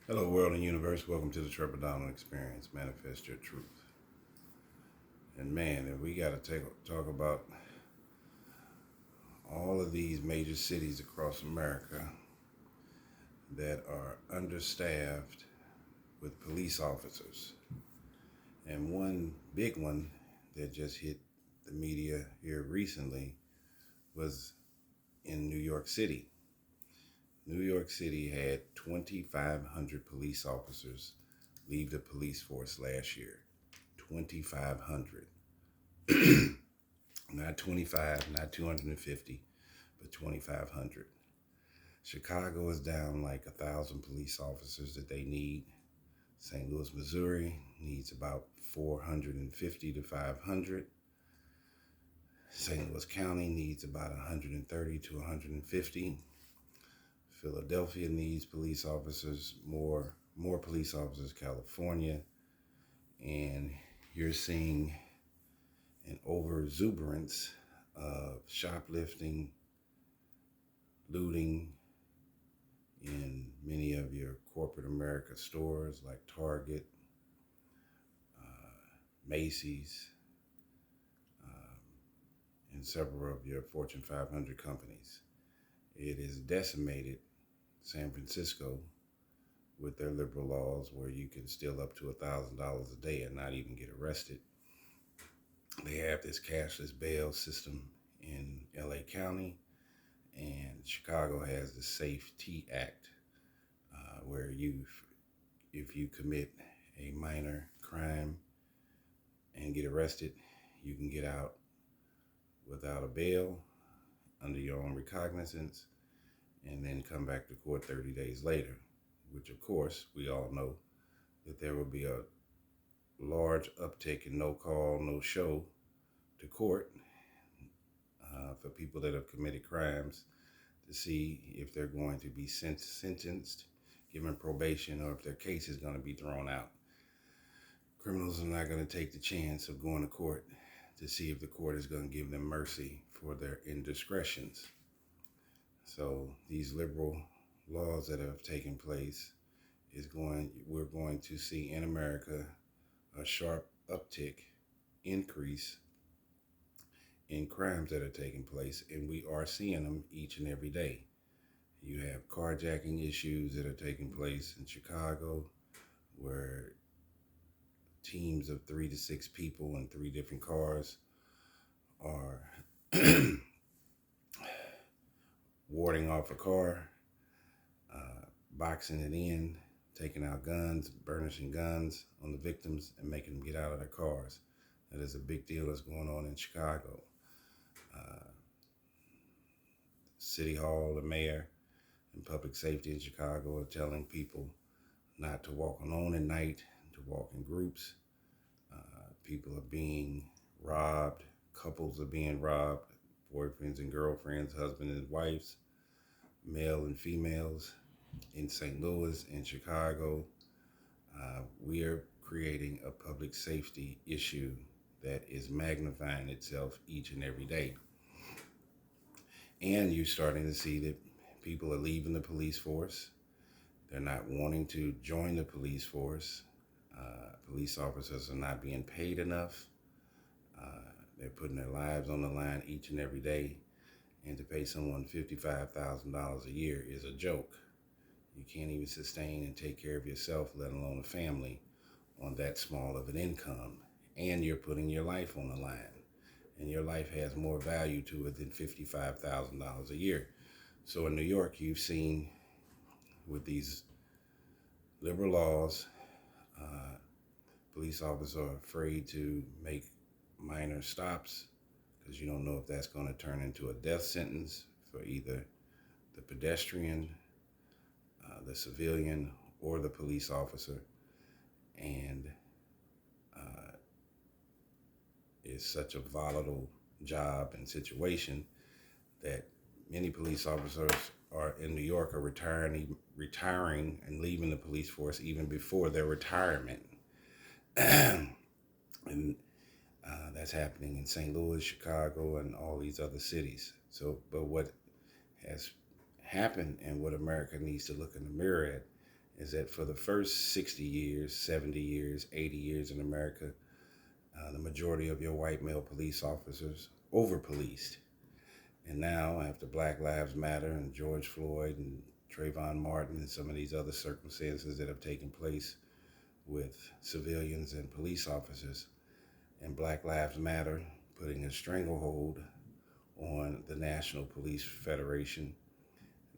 Hello, world and universe. Welcome to the Triple Dominant Experience. Manifest your truth. And man, if we got to talk about all of these major cities across America that are understaffed with police officers. And one big one that just hit the media here recently was in New York City. New York City had 2,500 police officers leave the police force last year. 2,500. Not 25, not 250, but 2,500. Chicago is down like 1,000 police officers that they need. St. Louis, Missouri needs about 450 to 500. St. Louis County needs about 130 to 150. Philadelphia needs police officers, more police officers. California, and you're seeing an overexuberance of shoplifting, looting in many of your corporate America stores like Target, Macy's, and several of your Fortune 500 companies. It has decimated San Francisco with their liberal laws where you can steal up to $1,000 a day and not even get arrested. They have this cashless bail system in LA County, and Chicago has the Safe T Act, where if you commit a minor crime and get arrested, you can get out without a bail under your own recognizance and then come back to court 30 days later, which of course we all know that there will be a large uptick in no call, no show to court for people that have committed crimes to see if they're going to be sentenced, given probation, or if their case is going to be thrown out. Criminals are not going to take the chance of going to court to see if the court is going to give them mercy for their indiscretions. So these liberal laws that have taken place we're going to see in America a sharp uptick, increase in crimes that are taking place, and we are seeing them each and every day. You have carjacking issues that are taking place in Chicago, where teams of 3 to 6 people in 3 different cars are warding off a car, boxing it in, taking out guns, burnishing guns on the victims, and making them get out of their cars. That is a big deal that's going on in Chicago. City Hall, the mayor, and public safety in Chicago are telling people not to walk alone at night, to walk in groups. People are being robbed. Couples are being robbed. Boyfriends and girlfriends, husbands and wives, male and females. In St. Louis, in Chicago, we are creating a public safety issue that is magnifying itself each and every day. And you're starting to see that people are leaving the police force. They're not wanting to join the police force. Police officers are not being paid enough. They're putting their lives on the line each and every day. And to pay someone $55,000 a year is a joke. You can't even sustain and take care of yourself, let alone a family, on that small of an income. And you're putting your life on the line. And your life has more value to it than $55,000 a year. So in New York, you've seen with these liberal laws, police officers are afraid to make minor stops because you don't know if that's going to turn into a death sentence for either the pedestrian, the civilian, or the police officer. And it's such a volatile job and situation that many police officers are in New York are retiring and leaving the police force even before their retirement. And that's happening in St. Louis, Chicago, and all these other cities. But what has happened and what America needs to look in the mirror at is that for the first 60 years, 70 years, 80 years in America, the majority of your white male police officers over-policed. And now, after Black Lives Matter and George Floyd and Trayvon Martin and some of these other circumstances that have taken place with civilians and police officers, and Black Lives Matter putting a stranglehold on the National Police Federation,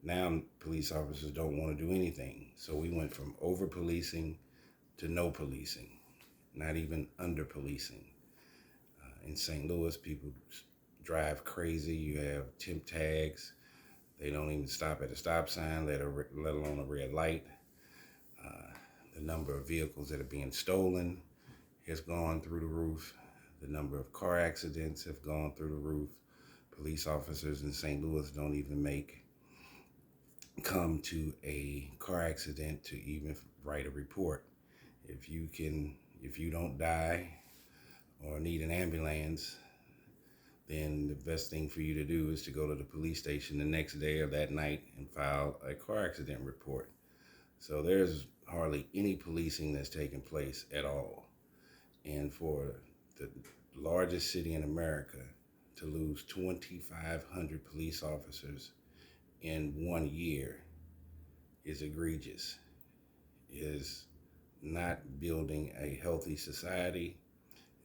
now police officers don't want to do anything. So we went from over-policing to no policing, not even under-policing. In St. Louis, people drive crazy. You have temp tags. They don't even stop at a stop sign, let alone a red light. The number of vehicles that are being stolen has gone through the roof. The number of car accidents have gone through the roof. Police officers in St. Louis don't even come to a car accident to even write a report. If you don't die or need an ambulance, then the best thing for you to do is to go to the police station the next day or that night and file a car accident report. So there's hardly any policing that's taking place at all. And for the largest city in America to lose 2,500 police officers in 1 year is egregious, is not building a healthy society,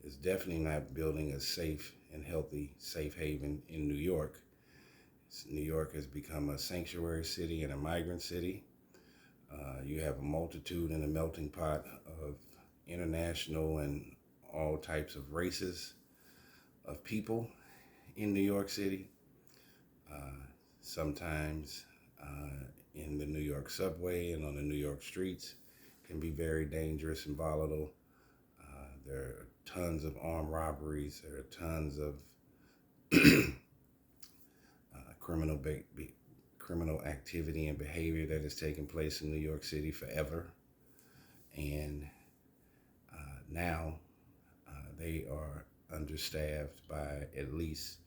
is definitely not building a safe and healthy safe haven in New York. New York has become a sanctuary city and a migrant city. You have a multitude and a melting pot of international and all types of races of people in New York City. Sometimes in the New York subway and on the New York streets can be very dangerous and volatile. There are tons of armed robberies. There are tons of criminal activity and behavior that has taken place in New York City forever. And now they are understaffed by at least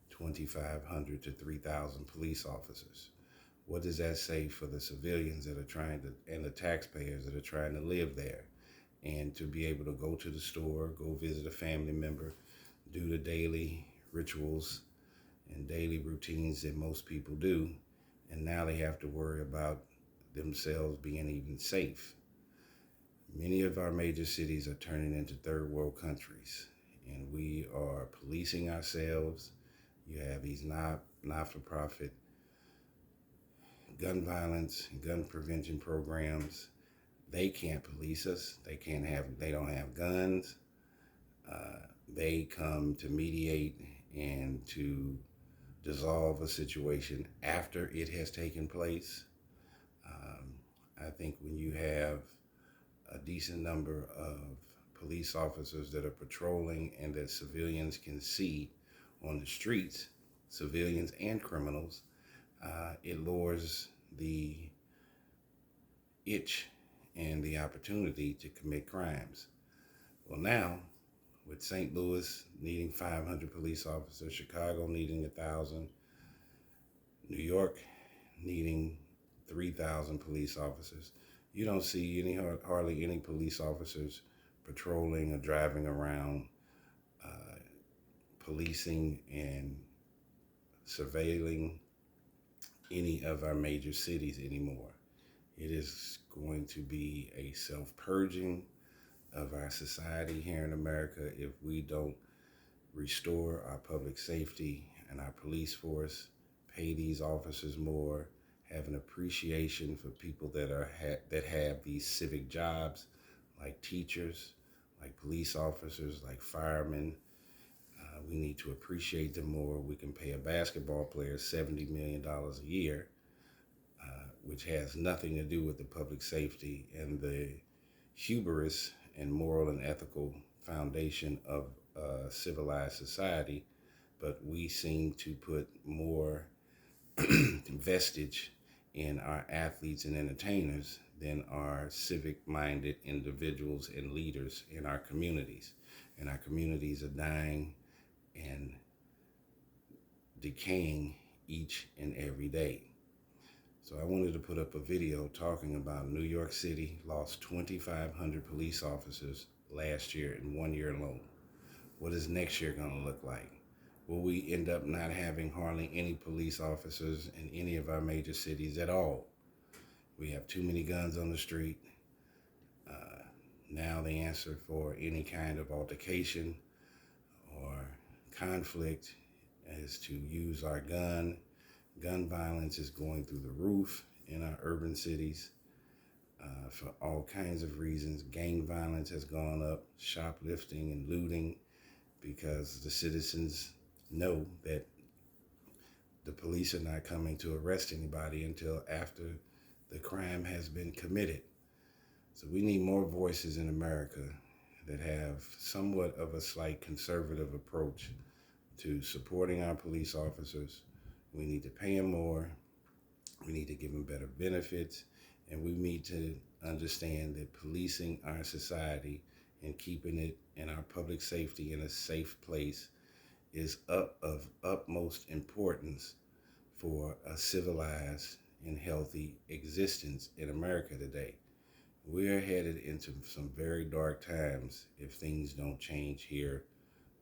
2,500 to 3,000 police officers. What does that say for the civilians that are trying to, and the taxpayers that are trying to live there and to be able to go to the store, go visit a family member, do the daily rituals and daily routines that most people do, and now they have to worry about themselves being even safe? Many of our major cities are turning into third world countries, and we are policing ourselves. You have these not-for-profit gun violence and gun prevention programs. They can't police us. They don't have guns. They come to mediate and to dissolve a situation after it has taken place. I think when you have a decent number of police officers that are patrolling and that civilians can see on the streets, civilians and criminals, it lowers the itch and the opportunity to commit crimes. Well, now, with St. Louis needing 500 police officers, Chicago needing 1,000, New York needing 3,000 police officers, you don't see hardly any police officers patrolling or driving around, policing and surveilling any of our major cities anymore. It is going to be a self-purging of our society here in America if we don't restore our public safety and our police force, pay these officers more, have an appreciation for people that have these civic jobs, like teachers, like police officers, like firemen. We need to appreciate them more. We can pay a basketball player $70 million a year, which has nothing to do with the public safety and the hubris and moral and ethical foundation of a civilized society. But we seem to put more vestige in our athletes and entertainers than our civic-minded individuals and leaders in our communities. And our communities are dying and decaying each and every day. So I wanted to put up a video talking about New York City lost 2,500 police officers last year in 1 year alone. What is next year going to look like? Will we end up not having hardly any police officers in any of our major cities at all? We have too many guns on the street. Now the answer for any kind of altercation or conflict is to use our gun. Gun violence is going through the roof in our urban cities for all kinds of reasons. Gang violence has gone up, shoplifting and looting, because the citizens know that the police are not coming to arrest anybody until after the crime has been committed. So we need more voices in America that have somewhat of a slight conservative approach to supporting our police officers. We need to pay them more. We need to give them better benefits. And we need to understand that policing our society and keeping it and our public safety in a safe place is of utmost importance for a civilized and healthy existence in America today. We're headed into some very dark times if things don't change here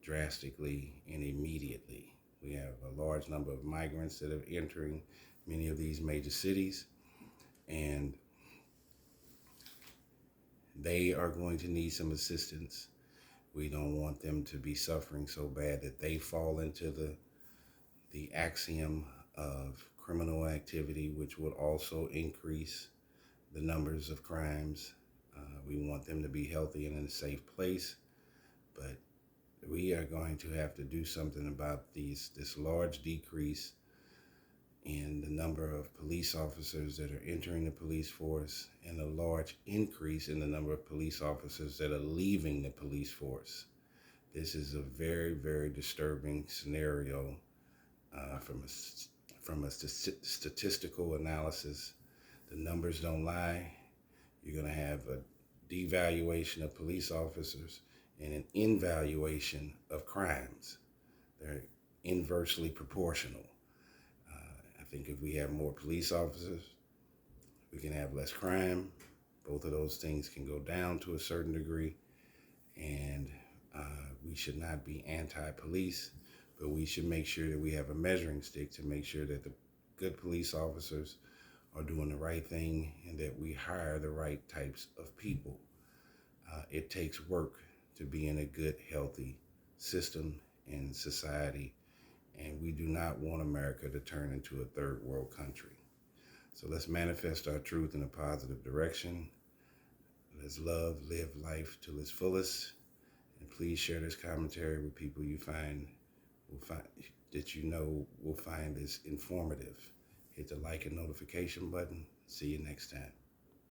drastically and immediately. We have a large number of migrants that are entering many of these major cities, and they are going to need some assistance. We don't want them to be suffering so bad that they fall into the axiom of criminal activity, which would also increase the numbers of crimes. We want them to be healthy and in a safe place, but we are going to have to do something about this large decrease in the number of police officers that are entering the police force and a large increase in the number of police officers that are leaving the police force. This is a very, very disturbing scenario from a statistical analysis. The numbers don't lie. You're going to have a devaluation of police officers and an invaluation of crimes. They're inversely proportional. I think if we have more police officers, we can have less crime. Both of those things can go down to a certain degree. And we should not be anti-police, but we should make sure that we have a measuring stick to make sure that the good police officers are doing the right thing and that we hire the right types of people. It takes work to be in a good, healthy system and society, and we do not want America to turn into a third world country. So let's manifest our truth in a positive direction. Let's live life to its fullest, and please share this commentary with people you find will find this informative. Hit the like and notification button. See you next time.